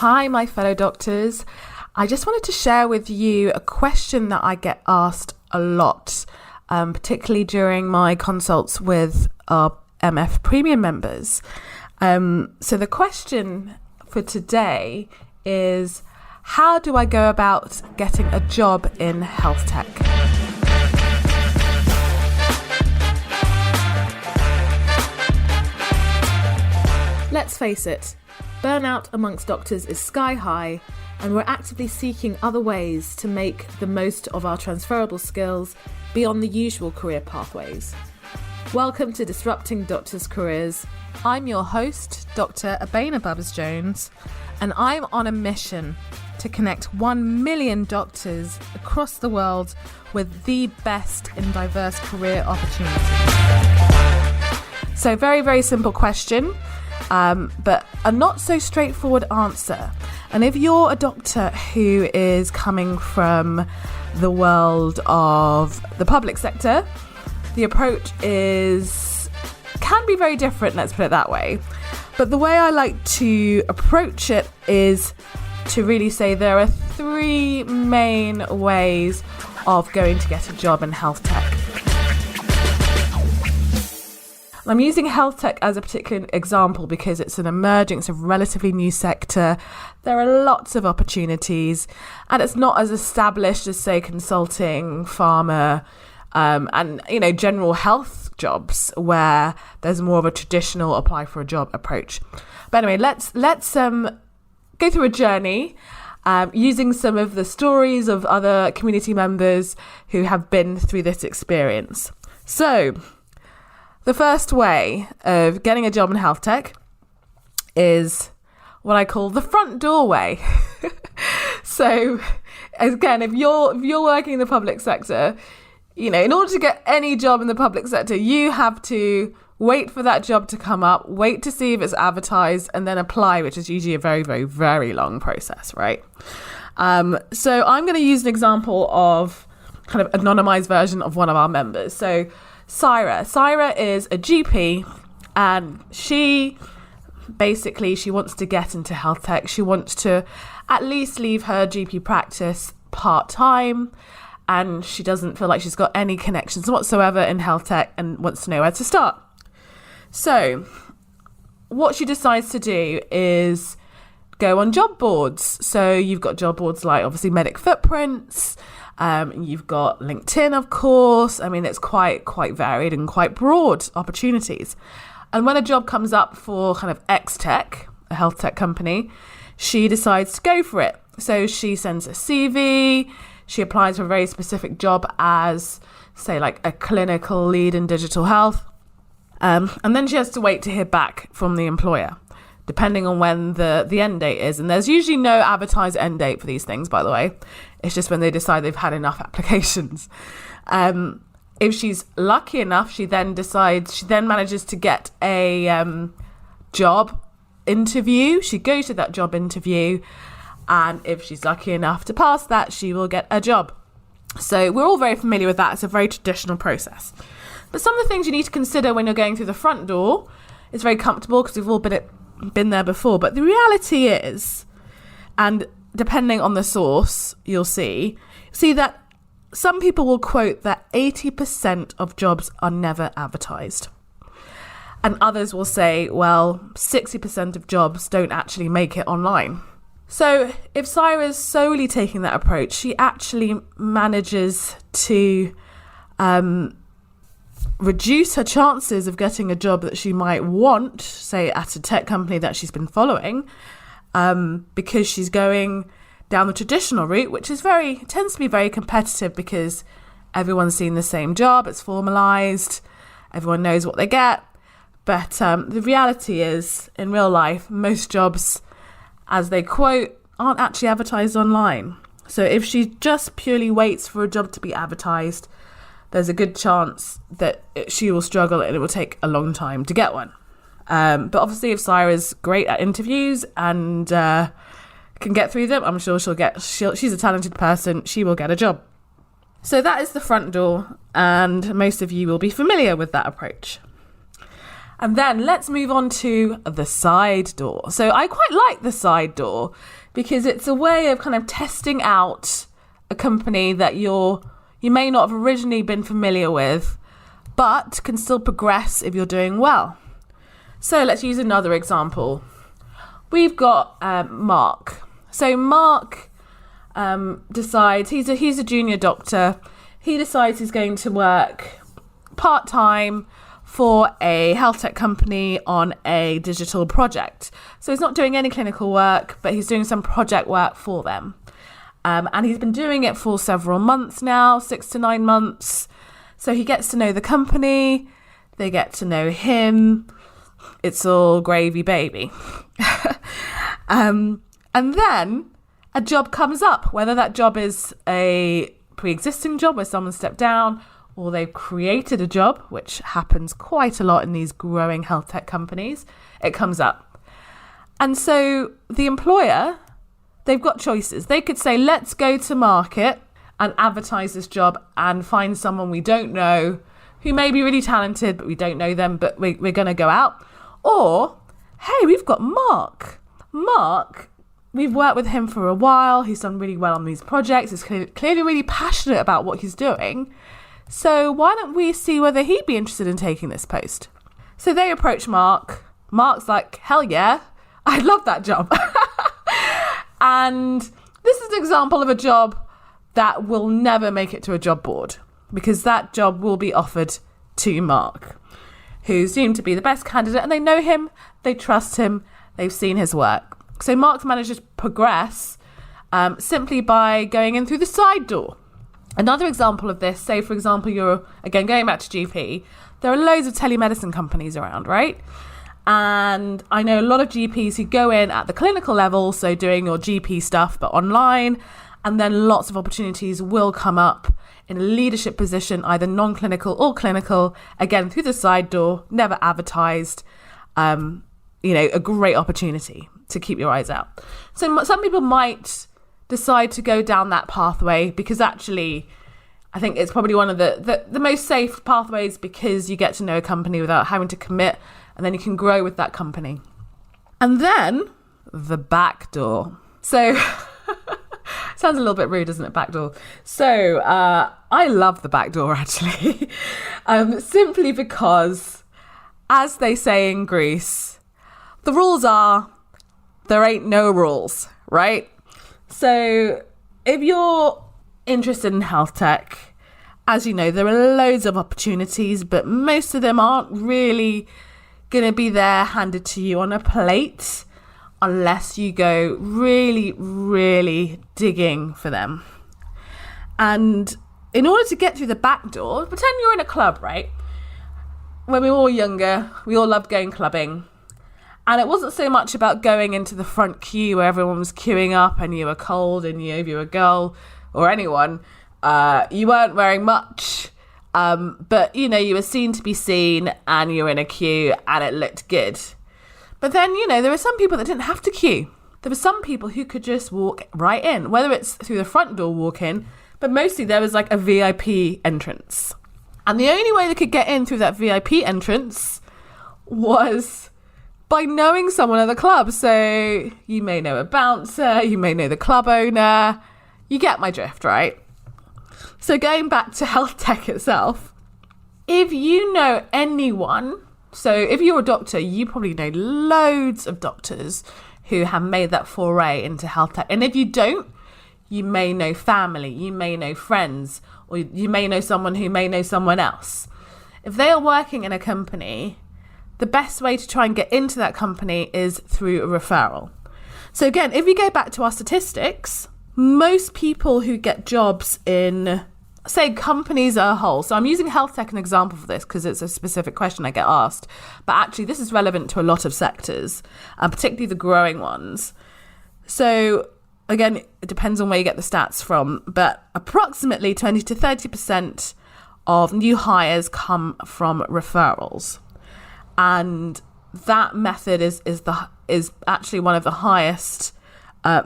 Hi, my fellow doctors. I just wanted to share with you a question that I get asked a lot, particularly during my consults with our MF Premium members. So the question for today is, how do I go about getting a job in health tech? Let's face it, burnout amongst doctors is sky high, and we're actively seeking other ways to make the most of our transferable skills beyond the usual career pathways. Welcome to Disrupting Doctors' Careers. I'm your host, Dr. Abena Bubbers-Jones, and I'm on a mission to connect 1 million doctors across the world with the best in diverse career opportunities. So very, very simple question. But a not so straightforward answer. And if you're a doctor who is coming from the world of the public sector, the approach can be very different, let's put it that way. But the way I like to approach it is to really say there are 3 main ways of going to get a job in health tech. I'm using health tech as a particular example because it's a relatively new sector. There are lots of opportunities, and it's not as established as, say, consulting, pharma, and general health jobs where there's more of a traditional apply for a job approach. But anyway, let's go through a journey using some of the stories of other community members who have been through this experience. So, the first way of getting a job in health tech is what I call the front doorway. So, again, if you're working in the public sector, in order to get any job in the public sector, you have to wait for that job to come up, wait to see if it's advertised, and then apply, which is usually a very, very, very long process, right? So I'm going to use an example of kind of anonymized version of one of our members. So Syra is a GP, and she wants to get into health tech. She wants to at least leave her GP practice part-time, and she doesn't feel like she's got any connections whatsoever in health tech and wants to know where to start. So what she decides to do is go on job boards. So you've got job boards like obviously Medic Footprints, you've got LinkedIn, of course. I mean, it's quite varied and quite broad opportunities. And when a job comes up for kind of X-Tech, a health tech company, she decides to go for it. So she sends a CV, she applies for a very specific job as, say, like a clinical lead in digital health. And then she has to wait to hear back from the employer, depending on when the end date is. And there's usually no advertised end date for these things, by the way. It's just when they decide they've had enough applications. If she's lucky enough, she then manages to get a job interview. She goes to that job interview, and if she's lucky enough to pass that, she will get a job. So we're all very familiar with that. It's a very traditional process. But some of the things you need to consider when you're going through the front door is very comfortable because we've all been there before. But the reality is, and depending on the source, you'll see that some people will quote that 80% of jobs are never advertised. And others will say, well, 60% of jobs don't actually make it online. So if Syra's solely taking that approach, she actually manages to reduce her chances of getting a job that she might want, say at a tech company that she's been following, because she's going down the traditional route, which tends to be very competitive because everyone's seen the same job, it's formalized, everyone knows what they get. But the reality is, in real life, most jobs, as they quote, aren't actually advertised online. So if she just purely waits for a job to be advertised, there's a good chance that she will struggle and it will take a long time to get one. But obviously, if Syra's great at interviews and can get through them, I'm sure she's a talented person, she will get a job. So that is the front door, and most of you will be familiar with that approach. And then let's move on to the side door. So I quite like the side door because it's a way of kind of testing out a company that you may not have originally been familiar with, but can still progress if you're doing well. So let's use another example. We've got Mark. So Mark decides he's a junior doctor. He decides he's going to work part-time for a health tech company on a digital project. So he's not doing any clinical work, but he's doing some project work for them. And he's been doing it for several months now, 6 to 9 months. So he gets to know the company, they get to know him. It's all gravy, baby. And then a job comes up, whether that job is a pre-existing job where someone stepped down, or they've created a job, which happens quite a lot in these growing health tech companies. It comes up. And so the employer, they've got choices. They could say, let's go to market and advertise this job and find someone we don't know who may be really talented, but we don't know them, but we're going to go out. Or, hey, we've got Mark. Mark, we've worked with him for a while. He's done really well on these projects. He's clearly really passionate about what he's doing. So why don't we see whether he'd be interested in taking this post? So they approach Mark. Mark's like, hell yeah, I'd love that job. And this is an example of a job that will never make it to a job board, because that job will be offered to Mark, who's deemed to be the best candidate, and they know him, they trust him, they've seen his work. So Mark's managed to progress simply by going in through the side door. Another example of this, say, for example, you're, again, going back to GP, there are loads of telemedicine companies around, right? And I know a lot of GPs who go in at the clinical level, so doing your GP stuff, but online, and then lots of opportunities will come up in a leadership position, either non-clinical or clinical, again, through the side door, never advertised, a great opportunity to keep your eyes out. So some people might decide to go down that pathway because actually I think it's probably one of the most safe pathways, because you get to know a company without having to commit, and then you can grow with that company. And then the back door. So sounds a little bit rude, doesn't it? Back door. So I love the back door, actually, simply because, as they say in Greece, the rules are there ain't no rules, right? So if you're interested in health tech, as you know, there are loads of opportunities, but most of them aren't really going to be there handed to you on a plate unless you go really, really digging for them. And in order to get through the back door, pretend you're in a club, right? When we were all younger, we all loved going clubbing. And it wasn't so much about going into the front queue where everyone was queuing up and you were cold, and if you were a girl or anyone, you weren't wearing much. But, you were seen to be seen, and you were in a queue and it looked good. But then, there were some people that didn't have to queue. There were some people who could just walk right in, whether it's through the front door walk in, but mostly there was like a VIP entrance. And the only way they could get in through that VIP entrance was by knowing someone at the club. So you may know a bouncer, you may know the club owner. You get my drift, right? So going back to health tech itself, if you know anyone, so if you're a doctor, you probably know loads of doctors who have made that foray into health tech. And if you don't, you may know family, you may know friends, or you may know someone who may know someone else. If they are working in a company, the best way to try and get into that company is through a referral. So again, if we go back to our statistics, most people who get jobs in, say, companies as a whole, so I'm using health tech as an example for this because it's a specific question I get asked, but actually this is relevant to a lot of sectors, particularly the growing ones. So again, it depends on where you get the stats from, but approximately 20 to 30% of new hires come from referrals. And that method is actually one of the highest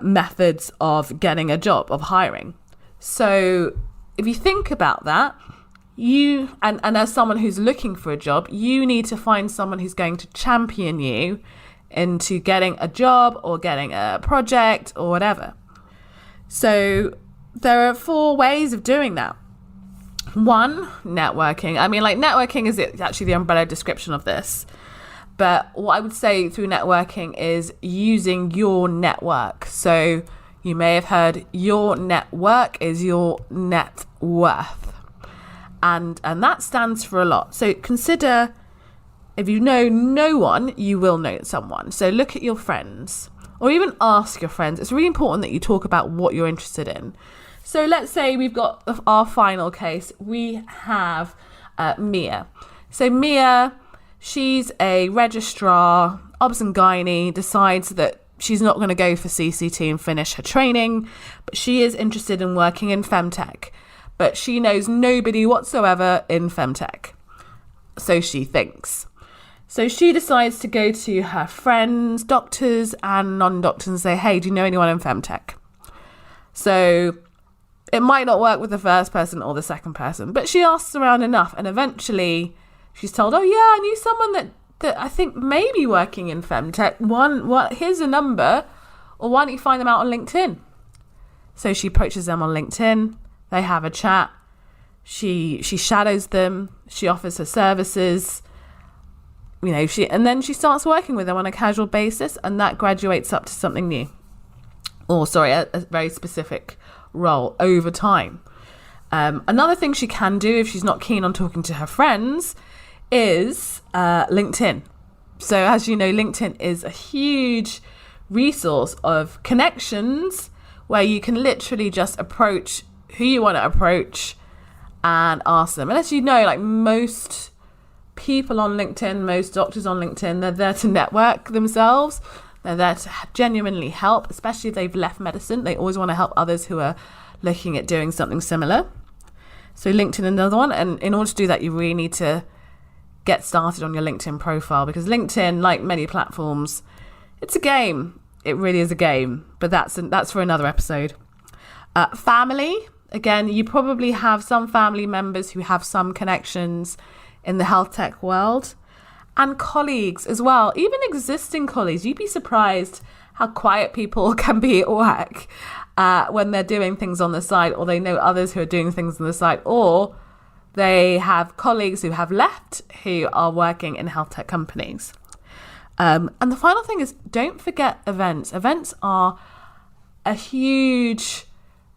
methods of getting a job, of hiring. So if you think about that, and as someone who's looking for a job, you need to find someone who's going to champion you into getting a job or getting a project or whatever. So there are 4 ways of doing that. 1, networking. I mean, like, networking is actually the umbrella description of this. But what I would say through networking is using your network. So you may have heard your network is your net worth. And that stands for a lot. So consider, if you know no one, you will know someone. So look at your friends, or even ask your friends. It's really important that you talk about what you're interested in. So let's say we've got our final case. We have Mia. So Mia, she's a registrar, obs and gynae, decides that she's not going to go for CCT and finish her training, but she is interested in working in femtech. But she knows nobody whatsoever in femtech. So she thinks. So she decides to go to her friends, doctors and non-doctors, and say, hey, do you know anyone in femtech? So it might not work with the first person or the second person, but she asks around enough, and eventually she's told, oh yeah, I knew someone that I think may be working in femtech. Here's a number, or why don't you find them out on LinkedIn? So she approaches them on LinkedIn. They have a chat. She shadows them. She offers her services. And then she starts working with them on a casual basis, and that graduates up to something new. A very specific role over time. Another thing she can do, if she's not keen on talking to her friends, is LinkedIn. So as you know, LinkedIn is a huge resource of connections where you can literally just approach who you want to approach and ask them. And as you know, like most people on LinkedIn, most doctors on LinkedIn, they're there to network themselves. They're there to genuinely help, especially if they've left medicine. They always want to help others who are looking at doing something similar. So LinkedIn, another one. And in order to do that, you really need to get started on your LinkedIn profile, because LinkedIn, like many platforms, it's a game. It really is a game. But that's for another episode. Family. Again, you probably have some family members who have some connections in the health tech world. And colleagues as well, even existing colleagues. You'd be surprised how quiet people can be at work when they're doing things on the side, or they know others who are doing things on the side, or they have colleagues who have left who are working in health tech companies. And the final thing is, don't forget events. Events are a huge,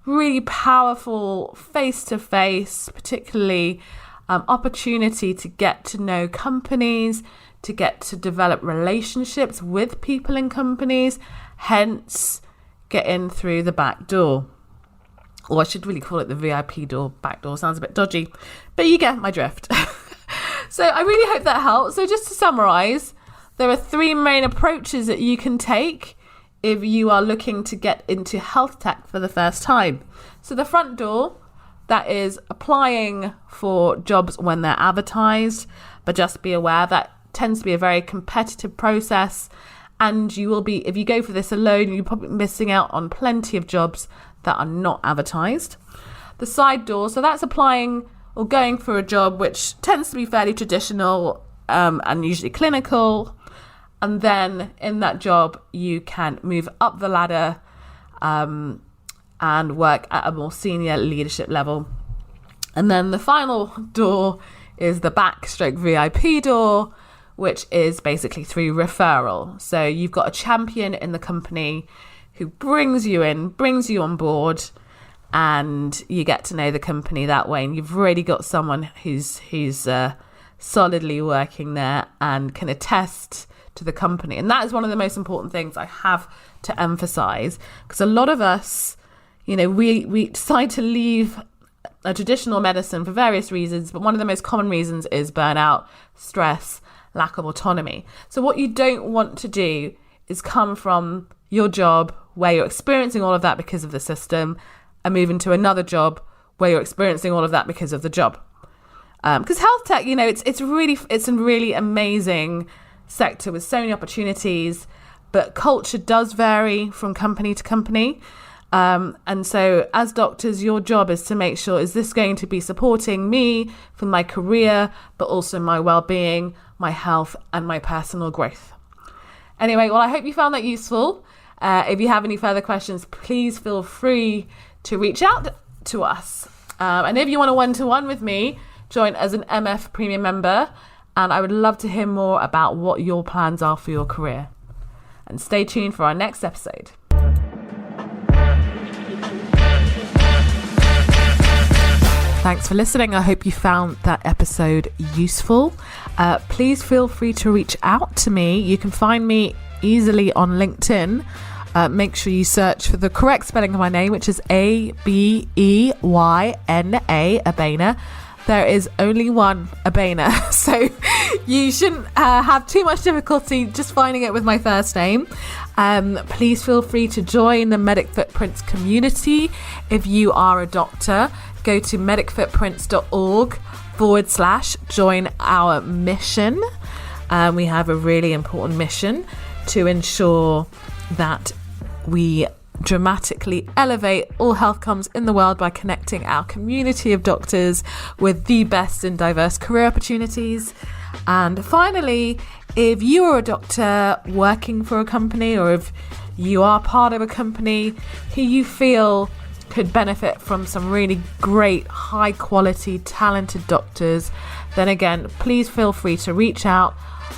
really powerful face-to-face, particularly opportunity to get to know companies, to get to develop relationships with people in companies, hence get in through the back door. Or I should really call it the VIP door. Back door sounds a bit dodgy, but you get my drift. So I really hope that helps. So just to summarize, there are 3 main approaches that you can take if you are looking to get into health tech for the first time. So the front door, that is applying for jobs when they're advertised, but just be aware that tends to be a very competitive process, and you will be, if you go for this alone, you're probably missing out on plenty of jobs that are not advertised. The side door, so that's applying or going for a job which tends to be fairly traditional and usually clinical, and then in that job you can move up the ladder and work at a more senior leadership level. And then the final door is the backstroke VIP door, which is basically through referral. So you've got a champion in the company who brings you in, brings you on board, and you get to know the company that way. And you've already got someone who's solidly working there and can attest to the company. And that is one of the most important things I have to emphasize, because a lot of us, we decide to leave a traditional medicine for various reasons, but one of the most common reasons is burnout, stress, lack of autonomy. So what you don't want to do is come from your job where you're experiencing all of that because of the system and move into another job where you're experiencing all of that because of the job. Because health tech, it's a really amazing sector with so many opportunities, but culture does vary from company to company. And so as doctors, your job is to make sure, is this going to be supporting me for my career, but also my well-being, my health, and my personal growth? Anyway, well, I hope you found that useful. If you have any further questions, please feel free to reach out to us. And if you want a one-to-one with me, join as an MF Premium member. And I would love to hear more about what your plans are for your career. And stay tuned for our next episode. Thanks for listening. I hope you found that episode useful. Please feel free to reach out to me. You can find me easily on LinkedIn. Make sure you search for the correct spelling of my name, which is Abeyna, Abeyna. There is only one Abeyna, so you shouldn't have too much difficulty just finding it with my first name. Please feel free to join the Medic Footprints community. If you are a doctor, go to medicfootprints.org/join our mission. We have a really important mission to ensure that we dramatically elevate all health comms in the world by connecting our community of doctors with the best in diverse career opportunities. And finally, if you are a doctor working for a company, or if you are part of a company who you feel could benefit from some really great, high quality, talented doctors, then again, please feel free to reach out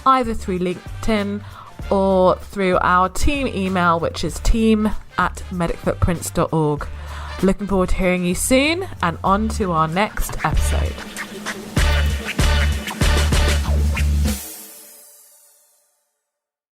either through LinkedIn or through our team email, which is team@medicfootprints.org. Looking forward to hearing you soon, and on to our next episode.